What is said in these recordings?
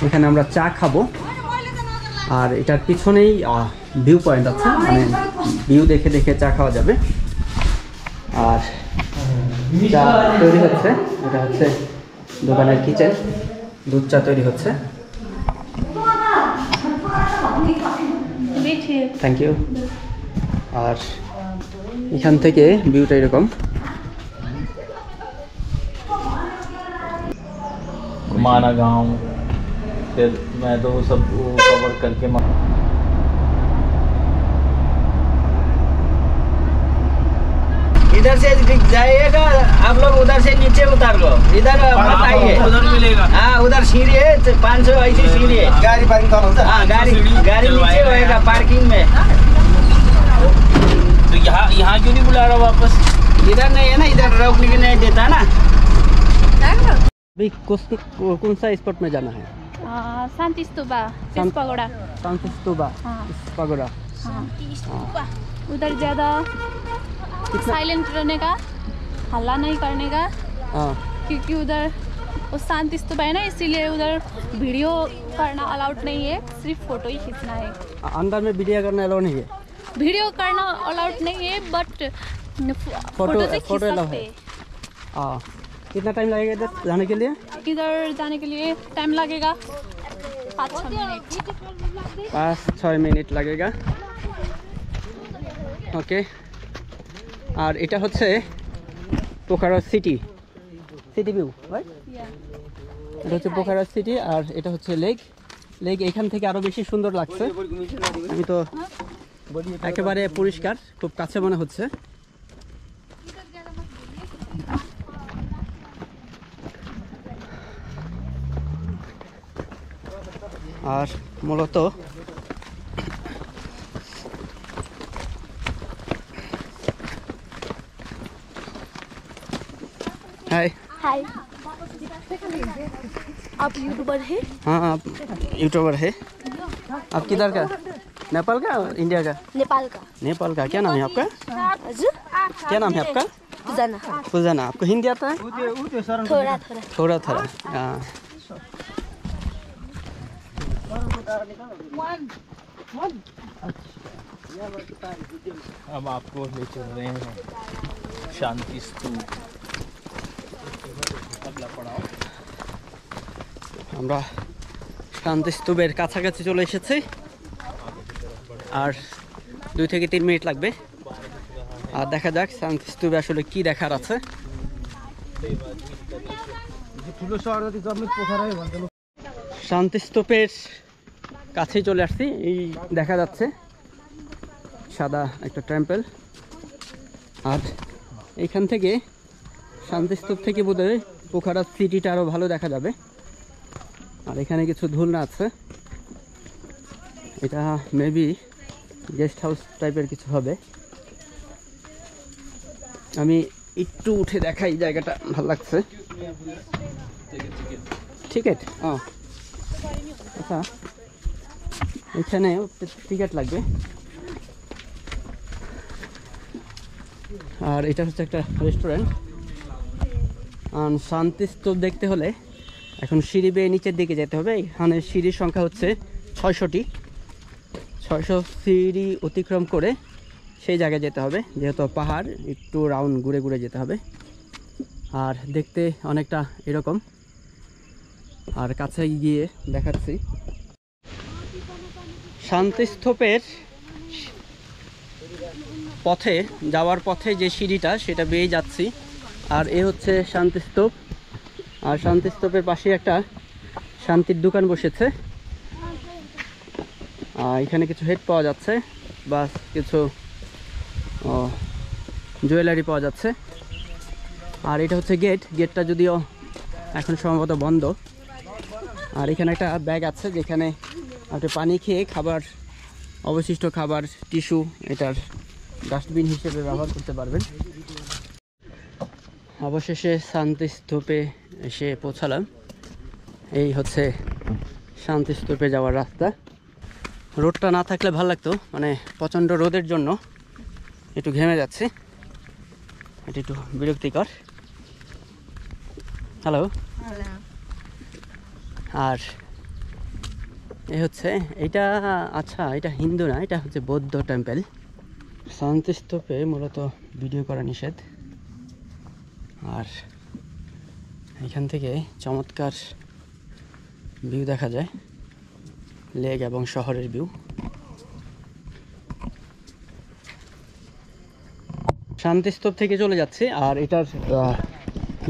এখানে আমরা চা খাবো। আর এটার পিছনেই ভিউ পয়েন্ট আছে, মানে ভিউ দেখে দেখে চা খাওয়া যাবে। আর চা তৈরি হচ্ছে, এটা হচ্ছে দোকানের কিচেন, দুধ চা তৈরি হচ্ছে। Thank you. আর এখান থেকে ভিউটা এরকম। माना गाँव, फिर मैं तो वो सब कवर करके इधर से जाइएगा आप लोग, उधर से नीचे उतार लो, इधर मत आइए, उधर मिलेगा। हाँ उधर सीढ़ी है, 500 ऐसी सीढ़ी है। गाड़ी पार्किंग कहाँ होता है? हाँ गाड़ी नीचे होएगा पार्किंग में। तो यहाँ क्यों नहीं बुला रहा वापस? इधर नहीं है ना, इधर रोकने के नहीं देता ना। अभी कौन सा स्पॉट में जाना है? शांति स्तूपा, पगोड़ा। शांति स्तूपा, पगोड़ा। उधर ज़्यादा साइलेंट रहने का, हल्ला नहीं करने का, क्योंकि उधर वो शांति स्तूपा है ना, इसीलिए उधर वीडियो करना अलाउड नहीं है, सिर्फ फोटो ही खींचना है। अंदर में वीडियो करना अलाउड नहीं है? वीडियो करना अलाउड नहीं है, बट फोटो से खींच सकते हैं। कितना टाइम लगेगा इधर जाने के लिए? इधर जाने के लिए टाइम लगेगा 5-6 मिनट। 5-6 मिनट लगेगा। ओके। আর এটা হচ্ছে পোখারা সিটি ভিউ, রাইট? এটা হচ্ছে পোখারা সিটি, আর এটা হচ্ছে লেক এখান থেকে আরো বেশি সুন্দর লাগছে। আমি তো একেবারে পরিষ্কার, খুব কাছে মনে হচ্ছে। আর মূলত हाय हाय, आप यूट्यूबर हैं? हाँ आप यूट्यूबर है। आप किधर का? नेपाल का, इंडिया का? नेपाल का। क्या नाम है आपका? क्या नाम है आपका? फुजाना। आपको हिंदी आता है? थोड़ा हाँ। अब आपको ले चल रहे हैं शांति स्तूप। আমরা শান্তি স্তূপের কাছাকাছি চলে এসেছি, আর 2 থেকে 3 মিনিট লাগবে। আর দেখা যাক শান্তি স্তূপে আসলে কি দেখার আছে। শান্তি স্তূপের কাছেই চলে আসছি। এই দেখা যাচ্ছে সাদা একটা টেম্পল, আর এইখান থেকে শান্তি স্তূপ থেকে বোধহয় পোখারা সিটিটা আরও ভালো দেখা যাবে। আর এখানে কিছু ধুলনা আছে, এটা মেবি গেস্ট হাউস টাইপের কিছু হবে। আমি একটু উঠে দেখাই, জায়গাটা ভালো লাগছে। টিকিট? আচ্ছা, এখানে টিকিট লাগবে। আর এটা হচ্ছে একটা রেস্টুরেন্ট। শান্তি স্তূপ দেখতে হলে এখন সিঁড়ি বেয়ে নিচের দিকে যেতে হবে। এখানে সিঁড়ির সংখ্যা হচ্ছে 600টি। 600 সিঁড়ি অতিক্রম করে সেই জায়গায় যেতে হবে, যেহেতু পাহাড়, একটু রাউন্ড ঘুরে ঘুরে যেতে হবে। আর দেখতে অনেকটা এরকম। আর কাছে গিয়ে দেখাচ্ছি শান্তি স্তূপের পথে যাওয়ার পথে যে সিঁড়িটা, সেটা বেয়ে যাচ্ছি। আর এ হচ্ছে শান্তি স্তূপ। আর শান্তি স্তূপের পাশে একটা শান্তির দোকান বসেছে। এখানে কিছু হেড পাওয়া যাচ্ছে, বা কিছু জুয়েলারি পাওয়া যাচ্ছে। আর এটা হচ্ছে গেটটা যদিও এখন সম্ভবত বন্ধ। আর এখানে একটা ব্যাগ আছে, যেখানে আপনি পানি খেয়ে খাবার, অবশিষ্ট খাবার, টিস্যু, এটার ডাস্টবিন হিসেবে ব্যবহার করতে পারবেন। অবশেষে শান্তি স্তূপে এসে পৌঁছালাম। এই হচ্ছে শান্তি স্তূপে যাওয়ার রাস্তা। রোদটা না থাকলে ভালো লাগতো, মানে প্রচণ্ড রোদের জন্য একটু ঘেমে যাচ্ছে, এটা একটু বিরক্তিকর। হ্যালো। আর এই হচ্ছে এটা, আচ্ছা এটা হিন্দু না, এটা হচ্ছে বৌদ্ধ টেম্পল। শান্তিস্তূপে মূলত ভিডিও করা নিষেধ। আর এখান থেকে চমৎকার ভিউ দেখা যায়, লেক এবং শহরের ভিউ। শান্তিস্তূপ থেকে চলে যাচ্ছে, আর এটার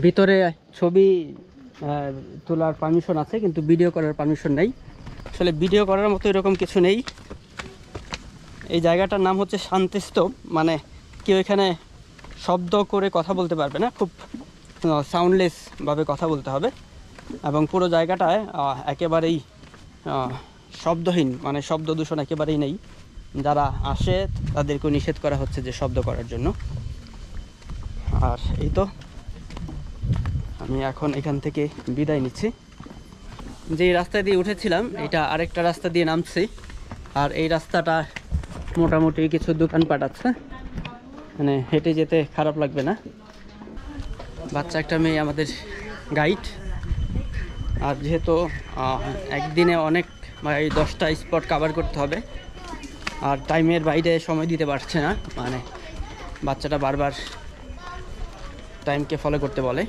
ভিতরে ছবি তোলার পারমিশন আছে, কিন্তু ভিডিও করার পারমিশন নেই। আসলে ভিডিও করার মতো এরকম কিছু নেই। এই জায়গাটার নাম হচ্ছে শান্তিস্তূপ, মানে কেউ এখানে শব্দ করে কথা বলতে পারবে না, খুব সাউন্ডলেসভাবে কথা বলতে হবে। এবং পুরো জায়গাটায় একেবারেই শব্দহীন, মানে শব্দ দূষণ একেবারেই নেই। যারা আসে তাদেরকে নিষেধ করা হচ্ছে যে শব্দ করার জন্য। আর এই তো আমি এখন এখান থেকে বিদায় নিচ্ছি। যে রাস্তা দিয়ে উঠেছিলাম এটা আরেকটা রাস্তা দিয়ে নামছি, আর এই রাস্তাটা মোটামুটি কিছু দোকানপাট আছে, মানে হেঁটে যেতে খারাপ লাগবে না। বাচ্চা একটা মেয়ে আমাদের গাইড। আর যেহেতু একদিনে অনেক 10টা স্পট কভার করতে হবে, আর টাইমের বাইরে সময় দিতে পারছে না, মানে বাচ্চাটা বারবার টাইমকে ফলো করতে বলে।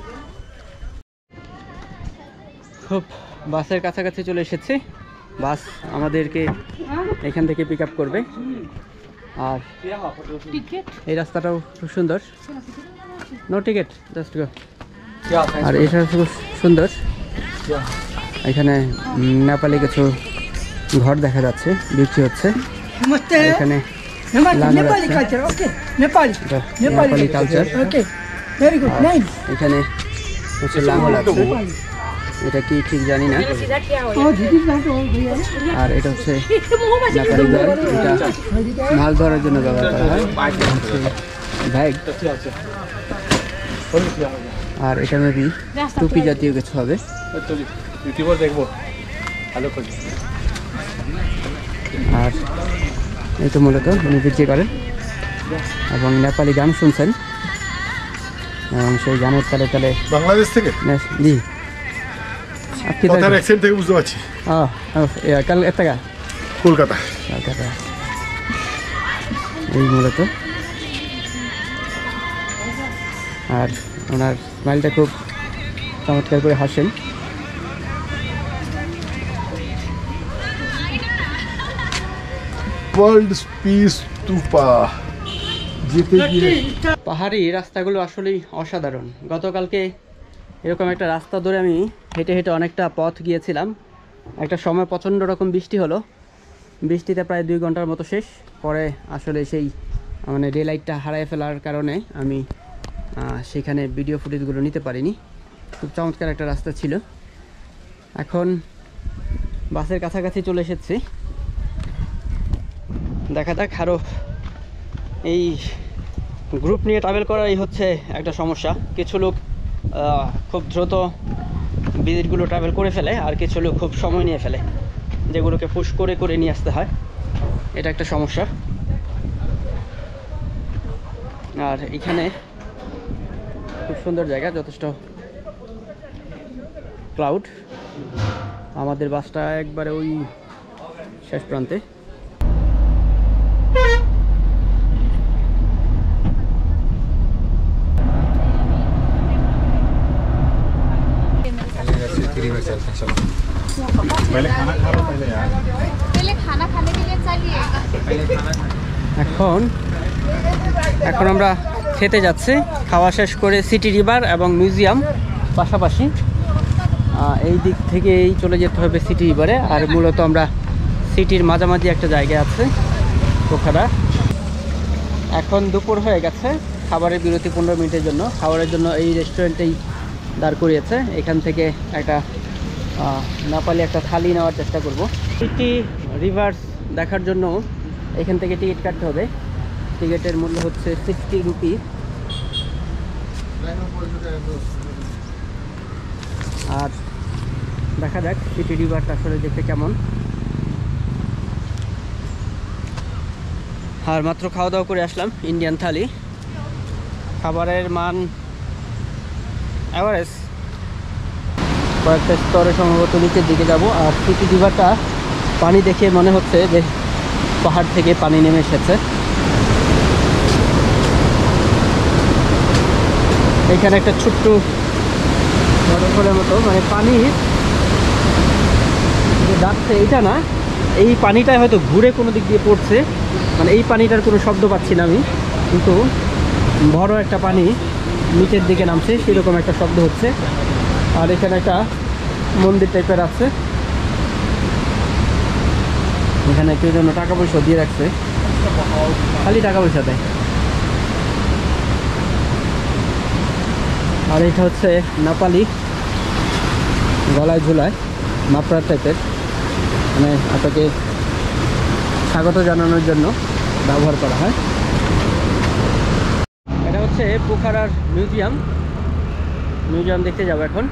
খুব বাসের কাছাকাছি চলে এসেছি, বাস আমাদেরকে এখান থেকে পিক আপ করবে। আর এই রাস্তাটাও খুব সুন্দর, নো টিকিট জাস্ট গো। আর এটা খুব সুন্দর, এখানে নেপালি কিছু ঘর দেখা যাচ্ছে, বিক্রি হচ্ছে। এখানে নেপালি কালচার, এখানে হচ্ছে লাঙ্গল আছে, এটা কি ঠিক জানি না। আর এটা হচ্ছে নেপালি ঘর, এটা মাছ ধরার জন্য ব্যবহার করা হয়। ব্যাগ, আর এটা মেবি টুপি জাতীয় কিছু হবে। আর এই তো মূলত উনি বিক্রি করেন এবং নেপালি গান শুনছেন, এবং সেই গানের তালে তালে। বাংলাদেশ থেকে? জি, কথার অ্যাকসেন্ট থেকে বুঝতে পারছি। কলকাতা। এই মূলত, আর ওনার স্মাইলটা খুব চমৎকার করে হাসেন। ওয়ার্ল্ড পিস স্তূপা যেতে গিয়ে পাহাড়ি রাস্তাগুলো আসলেই অসাধারণ। গতকালকে এরকম একটা রাস্তা ধরে আমি হেঁটে হেঁটে অনেকটা পথ গিয়েছিলাম। একটা সময় প্রচণ্ড রকম বৃষ্টি হলো, বৃষ্টিতে প্রায় 2 ঘন্টার মতো শেষ। পরে আসলে সেই মানে ডে লাইটটা হারিয়ে ফেলার কারণে আমি সেখানে ভিডিও ফুটেজগুলো নিতে পারিনি। খুব চমৎকার একটা রাস্তা ছিল। এখন বাসের কাছাকাছি চলে এসেছি, দেখা যাক। আরও এই গ্রুপ নিয়ে ট্রাভেল করাই হচ্ছে একটা সমস্যা। কিছু লোক খুব দ্রুত ভিজিটগুলো ট্রাভেল করে ফেলে, আর কিছু লোক খুব সময় নিয়ে ফেলে, যেগুলোকে পুশ করে করে নিয়ে আসতে হয়। এটা একটা সমস্যা। আর এখানে খুব সুন্দর জায়গা, যথেষ্ট ক্লাউড। আমাদের বাসটা একবারে ওই শেষ প্রান্তে। এখন আমরা খেতে যাচ্ছি। খাওয়া শেষ করে সিটি রিভার এবং মিউজিয়াম পাশাপাশি, এই দিক থেকেই চলে যেতে হবে সিটি রিভারে। আর মূলত আমরা সিটির মাঝামাঝি একটা জায়গা আছে পোখরা। এখন দুপুর হয়ে গেছে, খাবারের বিরতি 15 মিনিটের জন্য। খাবারের জন্য এই রেস্টুরেন্টেই দাঁড় করিয়েছে। এখান থেকে একটা নেপালি একটা থালি নেওয়ার চেষ্টা করব। সিটি রিভার্স দেখার জন্য এখান থেকে টিকিট কাটতে হবে। টিকিটের মূল্য হচ্ছে 60 রুপি। আর দেখা যাক সিটি রিভারটা আসলে দেখতে কেমন। আর মাত্র খাওয়া দাওয়া করে আসলাম ইন্ডিয়ান থালি। খাবারের মান এভারেজ, কয়েকটা স্তরে সম্ভবত নিচের দিকে যাব। আর সিটি রিভারটা পানি দেখে মনে হচ্ছে যে পাহাড় থেকে পানি নেমে এসেছে। এখানে একটা ছোট্ট ওয়াটারফলের মতো, মানে পানি যে যাচ্ছে এটা না, এই পানিটাই হয়তো ঘুরে কোনো দিক দিয়ে পড়ছে, মানে এই পানিটার কোনো শব্দ পাচ্ছি না আমি, কিন্তু বড় একটা পানি নিচের দিকে নামছে সেরকম একটা শব্দ হচ্ছে। আর এখানে একটা মন্দির টাইপের আছে, এখানে কেউ যেন টাকা পয়সা দিয়ে রাখছে, খালি টাকা পয়সা দেয়। আর এটা হচ্ছে নেপালি গলায় ঝুলায় মাফলার টাইপের, মানে আপনাকে স্বাগত জানানোর জন্য ব্যবহার করা হয়। এটা হচ্ছে পোখারার মিউজিয়াম দেখতে যাবো এখন।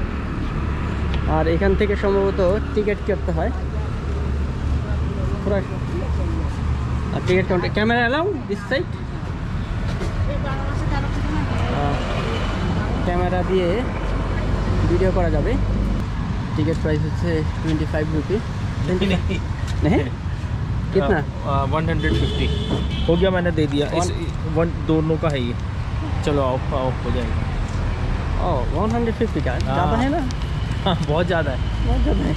আর এখান থেকে সম্ভবত টিকিট কাটতে হয়। আর ticket counter camera allow this side, camera দিয়ে ভিডিও করা যাবে। टिकट प्राइस है 25 रुपये। नहीं कितना? 150 हो गया, मैंने दे दिया। इस दोनों का है ये। चलो आओ आओ हो जाएगा। ओह 150 का ज़्यादा है ना? हाँ बहुत ज़्यादा है, बहुत ज़्यादा है।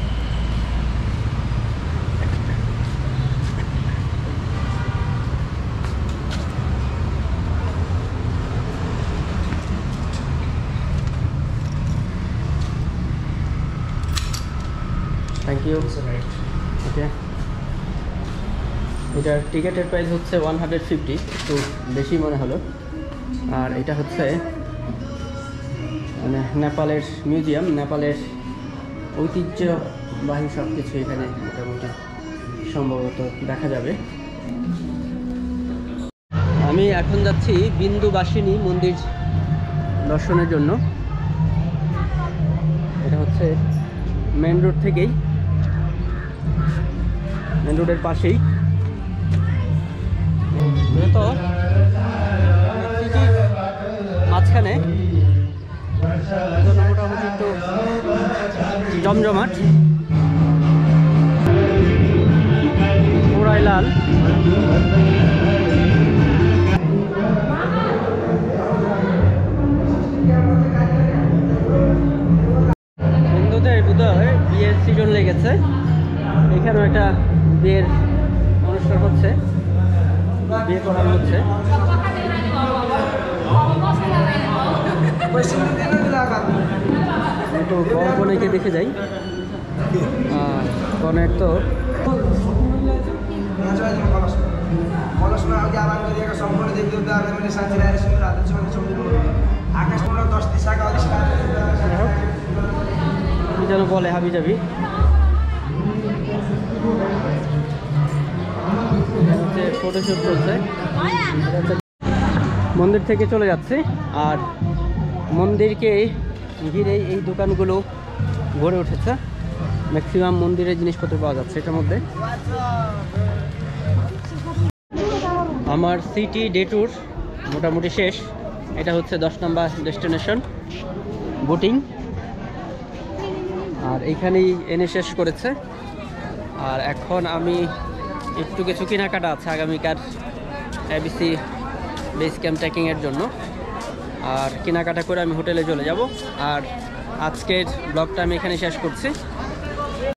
Thank you. ओके, এটার টিকেটের প্রাইস হচ্ছে 150, একটু বেশি মনে হলো। আর এটা হচ্ছে মানে নেপালের মিউজিয়াম, নেপালের ঐতিহ্যবাহী সব কিছু এখানে মোটামুটি সম্ভবত দেখা যাবে। আমি এখন যাচ্ছি বিন্দুবাসিনী মন্দির দর্শনের জন্য। এটা হচ্ছে মেন রোড থেকেই, মেন রোডের পাশেই। তো সিটির মাঝখানে মোটামুটি একটু জমজমাট, পুরাই লাল। হিন্দুদের বোধহয় বিয়ের সিজন লেগেছে, এখানেও একটা বিয়ের অনুষ্ঠান হচ্ছে, বিয়ে করানো হচ্ছে। একটু কনেকে দেখে যাই। কনের তো কি যেন বলে হাবি যাবি। ফটোশুট চলছে, মন্দির থেকে চলে যাচ্ছে। আর মন্দিরকে ঘিরে এই দোকানগুলো গড়ে উঠেছে, ম্যাক্সিমাম মন্দিরের জিনিসপত্র পাওয়া যাচ্ছে এটার মধ্যে। আমার সিটি ডে ট্যুর মোটামুটি শেষ। এটা হচ্ছে 10 নম্বর ডেস্টিনেশন বোটিং, আর এইখানেই এনে শেষ করেছে। আর এখন আমি একটু কিছু কেনাকাটা আছে আগামীকাল এবিসি বেস ক্যাম্প ট্রেকিংয়ের জন্য, আর কেনাকাটা করে আমি হোটেলে চলে যাব। আর আজকের ব্লগটা আমি এখানে শেষ করছি।